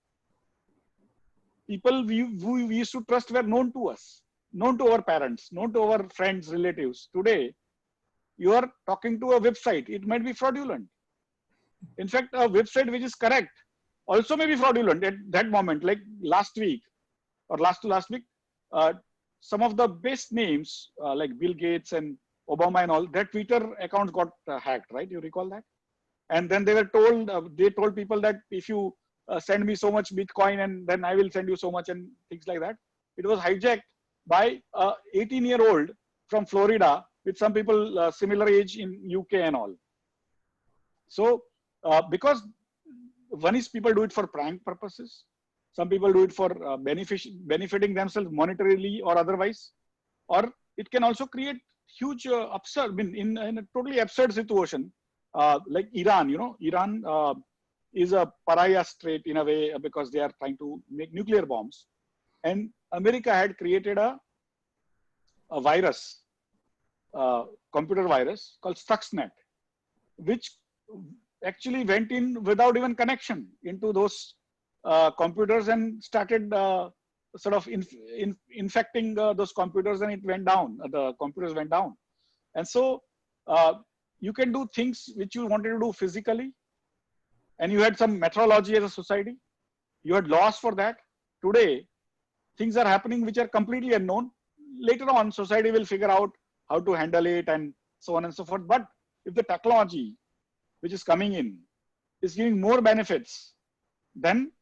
People who we used to trust were known to us, known to our parents, known to our friends, relatives. Today, you are talking to a website. It might be fraudulent. In fact, a website which is correct also may be fraudulent at that moment. Like last week or last to last week, some of the best names like Bill Gates and Obama and all, their Twitter accounts got hacked, right? You recall that? And then they were told, they told people that if you send me so much Bitcoin and then I will send you so much and things like that. It was hijacked by a 18-year-old from Florida with some people similar age in UK and all. So because one is people do it for prank purposes. Some people do it for benefiting themselves monetarily or otherwise. Or it can also create huge absurd, I mean, in a totally absurd situation. Like Iran, you know, Iran is a pariah state in a way because they are trying to make nuclear bombs. And America had created a virus, computer virus called Stuxnet, which actually went in without even connection into those computers and started sort of infecting those computers, and it went down. The computers went down. And so you can do things which you wanted to do physically, and you had some methodology as a society. You had laws for that. Today, things are happening which are completely unknown. Later on, society will figure out how to handle it and so on and so forth. But if the technology which is coming in is giving more benefits than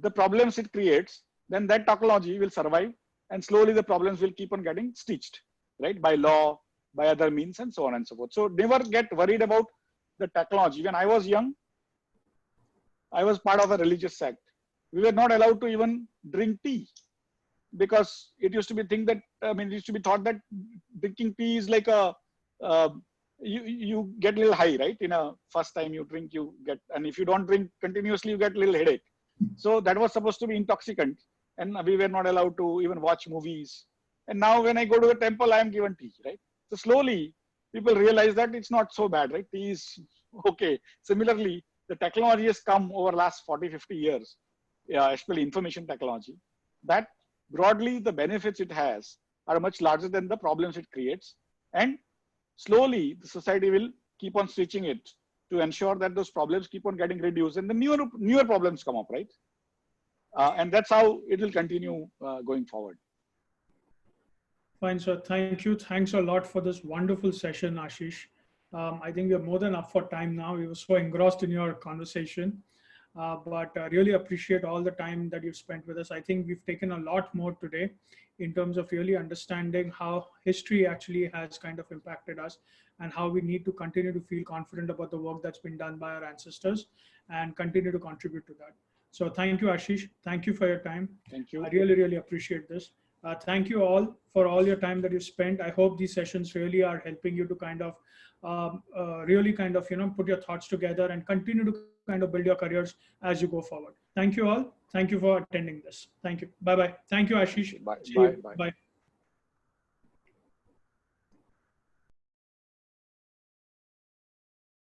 the problems it creates, then that technology will survive, and slowly the problems will keep on getting stitched, right? By law, by other means, and so on and so forth. So never get worried about the technology. When I was young, I was part of a religious sect. We were not allowed to even drink tea because it used to be it used to be thought that drinking tea is like you get a little high, right? In a first time you drink, you get, and if you don't drink continuously, you get a little headache. So that was supposed to be intoxicant, and we were not allowed to even watch movies. And now when I go to the temple, I am given tea, right? So slowly people realize that it's not so bad, right? Tea is okay. Similarly, the technology has come over last 40, 50 years, especially information technology, that broadly the benefits it has are much larger than the problems it creates. And slowly the society will keep on switching it to ensure that those problems keep on getting reduced and the newer problems come up, right? And that's how it will continue going forward. Fine, sir. Thank you. Thanks a lot for this wonderful session, Ashish. I think we're more than up for time now. We were so engrossed in your conversation, but really appreciate all the time that you've spent with us. I think we've taken a lot more today in terms of really understanding how history actually has kind of impacted us and how we need to continue to feel confident about the work that's been done by our ancestors and continue to contribute to that. So thank you, Ashish. Thank you for your time. Thank you. I really, really appreciate this. Thank you all for all your time that you spent. I hope these sessions really are helping you to kind of put your thoughts together and continue to kind of build your careers as you go forward. Thank you all. Thank you for attending this. Thank you. Bye-bye. Thank you, Ashish. Bye. Bye. Bye. Bye.